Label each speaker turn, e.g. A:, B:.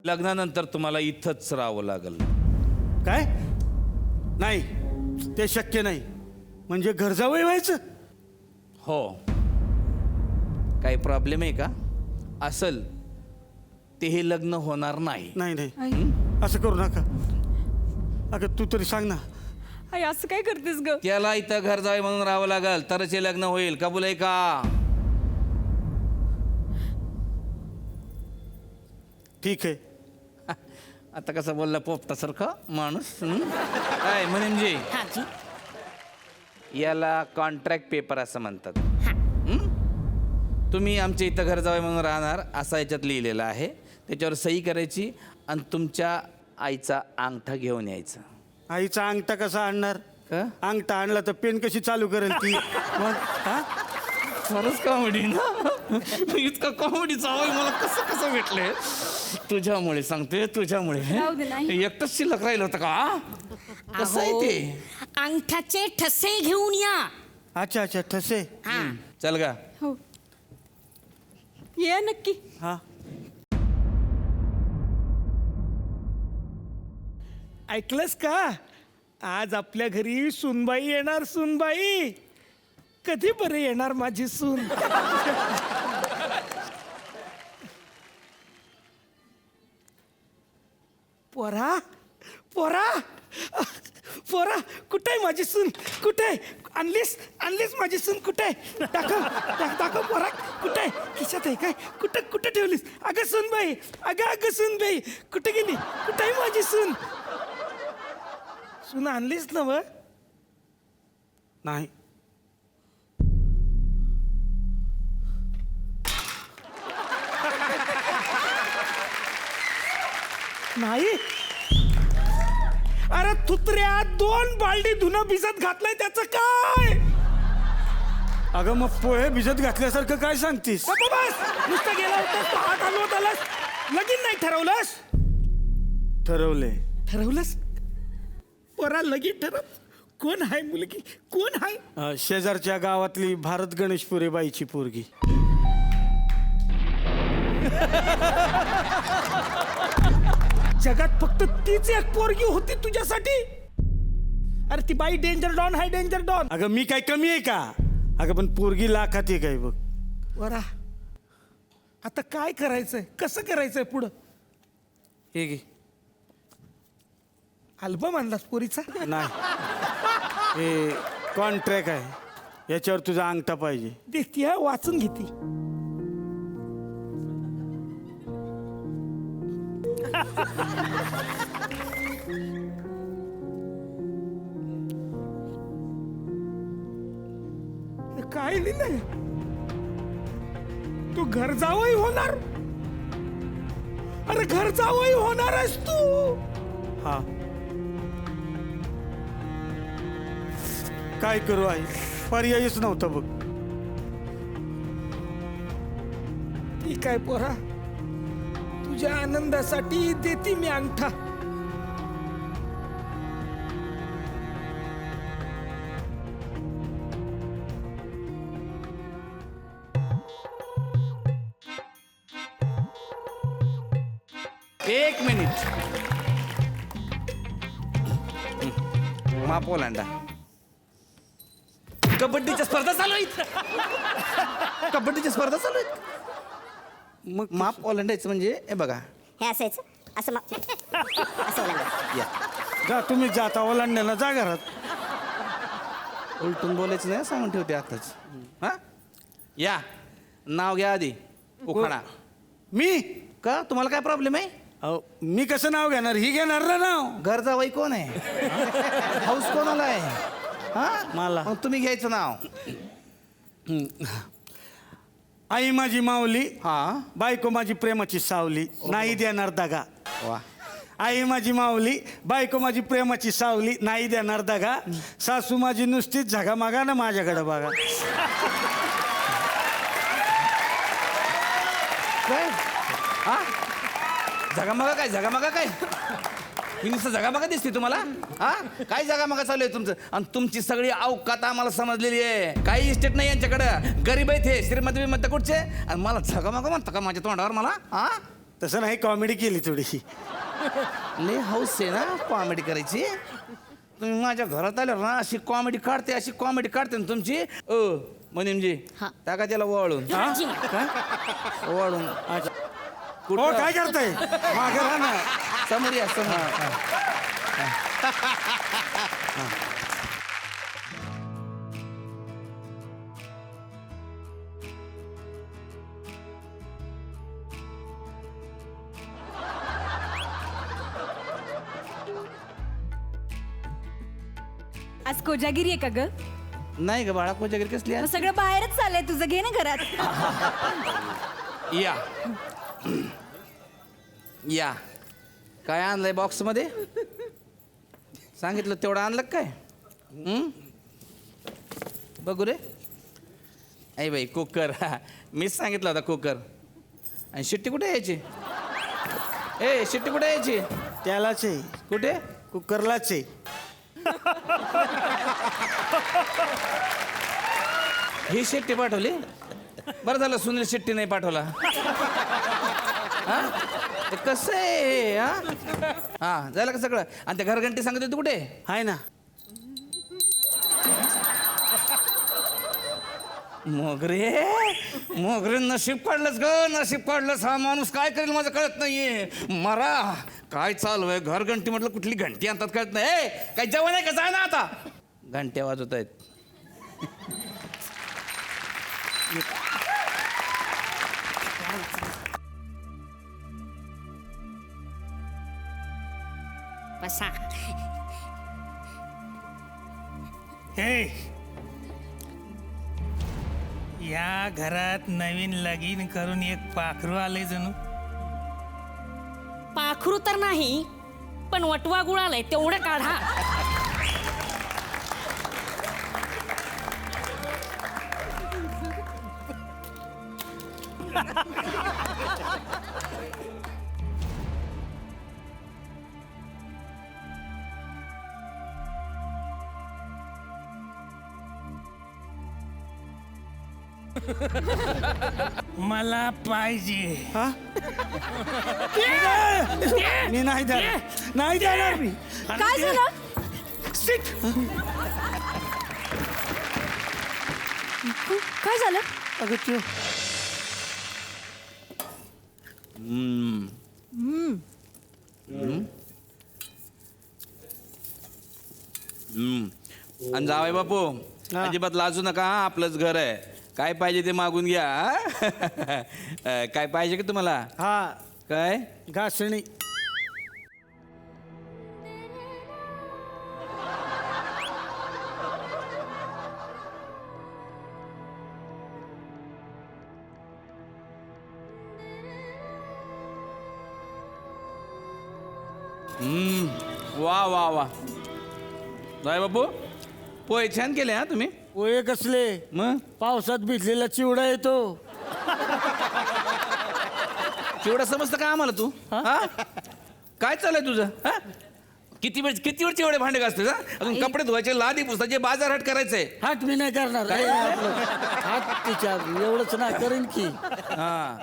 A: लग्नानंतर तुम्हाला इथंच राहावं लागेल.
B: काय? नाही, ते शक्य नाही. म्हणजे घर जावई व्हायचं?
A: हो. काही प्रॉब्लेम आहे का? असल ते हे लग्न होणार नाही.
B: नाही नाही, असं करू नका. अगं तू तरी सांग ना.
C: आई असं काय करतेस ग?
A: त्याला इथं घर जावे म्हणून राहावं लागेल तरच हे लग्न होईल. कबूल आहे का?
B: ठीक आहे.
A: आता कसं बोलला पोपटासारखं माणूस. काय म्हणजे
D: हा जी.
A: याला कॉन्ट्रॅक्ट पेपर असं म्हणतात. तुम्ही आमच्या इथं घर जावे म्हणून राहणार असं याच्यात लिहिलेलं आहे. त्याच्यावर सही करायची आणि तुमच्या आईचा अंगठा घेऊन यायचा.
B: आईचा अंगठा कसा आणणार?
A: का?
B: अंगठा आणला तर पेन कशी चालू करेल ती? मग हा?
A: खरंच कॉमेडी ना. इतका कॉमेडीचा आवय मला कसं कसं भेटले. तुझ्यामुळे सांगते, तुझ्यामुळे.
C: राहू दे, नाही.
A: एकटंच शिल्लक राहिलं होतं का? कसं आहे ते?
D: अंगठाचे ठसे घेऊन या.
B: अच्छा अच्छा, ठसे.
D: हा.
A: चल गा.
C: हो, ये नक्की.
B: हा.
E: ऐकलंस का? आज आपल्या घरी सूनबाई येणार. सूनबाई कधी बरे येणार माझी सून? पोरा पोरा पोरा, कुठे आहे माझी सून? कुठे आणलीस? आणलीस माझी सून? कुठे? दाखव पोरा, कुठे? खिशात आहे काय? कुठे कुठे ठेवलीस? अगं सूनबाई, अगं सूनबाई, कुठे गेली? कुठे आहे माझी सून? सून आणलीस ना व?
B: नाही.
E: नाही. अरे तुत्र्या, 2 बालडी धुणं भिजत घातलंय, त्याचं काय?
B: अगं मग पोहे भिजत घातल्यासारखं काय सांगतीस?
E: बस, नुसतं गेला होतास, हात हलवत आलास. लगीन नाही ठरवलंस?
B: ठरवले.
E: ठरवलंस? पोरा लगीन ठरव. कोण आहे मुलगी? कोण आहे?
B: शेजारच्या गावातली भारत गणेशपुरे बाईची पोरगी.
E: जगात फक्त तीच एक पोरगी होती तुझ्यासाठी? अरे ती बाई डेंजर डॉन आहे, डेंजर डॉन.
B: अगं मी काय कमी आहे का? अगं पण पोरगी लाखात आहे काय बघ.
E: पोरा, आता काय करायचंय? कसं करायचंय पुढं?
B: हे घे.
E: अल्बम आणलास पोरीचा?
B: नाही, हे कॉन्ट्रॅक्ट आहे. याच्यावर तुझा अंगठा पाहिजे.
E: देती हा, वाचून घेती. हे काय लिहिलंय? तू घर जावई होणार? अरे घर जावई होणार आहेस तू?
B: हा. काय करू आई, पर्यायच नव्हता बघ.
E: ठीक आहे पोरा, तुझ्या आनंदासाठी देती मी अंगठा.
A: एक मिनिट. माप ओलांडा. कबड्डीच्या स्पर्धा चालू आहेत. कबड्डीच्या स्पर्धा चालू आहेत.
B: मग
A: माप ओलांडायचं म्हणजे हे बघा.
D: हे असायचं असं असं ओलांडायचं.
A: या.
B: जा, तुम्ही जाता ओलांडण्याला, जा घरात.
A: उलटून बोलायचं नाही, सांगून ठेवते आताच. हा, या. नाव घ्या आधी. उखाणा.
B: मी?
A: का तुम्हाला काय प्रॉब्लेम आहे?
B: अहो, मी कसं नाव घेणार? ही घेणार ना नाव.
A: घर जावई कोण आहे? हाऊस कोणाला आहे? हा,
B: मला.
A: मग तुम्ही घ्यायचं नाव.
B: आई माझी माऊली,
A: हा.
B: बायको माझी प्रेमाची सावली, नाही देणार दगा.
A: वा.
B: आई माझी माऊली, बायको माझी प्रेमाची सावली, नाही देणार दगा. सासू माझी नुसतीच झगामागा ना माझ्याकडे बघा.
A: काय? हा, झगामगा काय? झगामगा काय? ही नुसतं झगामगा दिसते तुम्हाला? हा, काय झगामगा चालू आहे तुमचं? आणि तुमची सगळी अवकात आम्हाला समजलेली आहे. काही इस्टेट नाही यांच्याकडं. गरीब आहेत हे, श्रीमंत बिमंत कुठचे, आणि मला झगामगा म्हणता का माझ्या तोंडावर मला? हा,
B: तसं नाही कॉमेडी केली थोडीशी.
A: लय हौस आहे ना कॉमेडी करायची. तुम्ही माझ्या घरात आल्यावर ना अशी कॉमेडी काढते ना तुमची. मुनीमजी
D: हा.
A: टाका त्याला वळून.
D: जी.
A: वळून
B: हो काय करताय मागे राहा ना.
A: समोर या समोर.
C: आज कोजागिरी आहे का ग?
A: नाही ग बाळा कोजागिरी कसली
C: मग
A: आहे?
C: सगळं बाहेरच चाललंय तुझं, घे ना घरात.
A: या या काय आणलंय बॉक्स मध्ये? सांगितलं तेवढं आणलं का काय? बघू रे. आई बाई कुकर. मीच सांगितलं होता कुकर. आणि शिट्टी कुठे यायची? शिट्टी कुठे यायची?
B: त्यालाच आहे
A: कुठे?
B: कुकरलाच आहे.
A: ही शिट्टी पाठवली. बरं झालं सुनील शिट्टी नाही पाठवला. हा ते कसं आहे? हा झालं का सगळं? आणि त्या घरघंटी सांगत होती कुठे?
B: आहे ना.
A: मोगरे नशीब काढलंच ग, नशीब काढलंच. हा माणूस काय करेल माझं कळत नाहीये. मरा काय चालू आहे? घरघंटी म्हटलं कुठली घंटी आणतात कळत नाही. काय जेवण आहे का? जाय ना आता. घंट्या वाजवत आहेत.
D: बसा.
E: हे या घरात नवीन लगीन करून एक पाखरू आले जणू.
D: पाखरू तर नाही पण वटवा गुळ आलाय तेवढं काढा.
E: मला पाहिजे.
B: हा मी नाही देणार. नाही देणार मी.
C: काय झालं? काय झालं?
B: अगं तू
A: आणि जावई बापू
B: हा.
A: अजिबात लाजू नका. हा आपलंच घर आहे. काय पाहिजे ते मागून घ्या. हा? काय पाहिजे की तुम्हाला?
B: हा
A: काय?
B: घासणी.
A: वा वा वा. जावई बापू पोहे छान केले हा तुम्ही.
B: पोहे कसले?
A: मग
B: पावसात भिजलेला चिवडा येतो.
A: चिवडा समजतं का आम्हाला तू? हा काय चाललंय तुझं? हा किती वेळ चिवडे भांडे घासतोय? हा अजून कपडे धुवायचे, लादी पुसायचे, बाजार हाट करायचंय.
B: हात मी नाही करणार. हात तिच्या एवढंच ना करेन की.
A: हा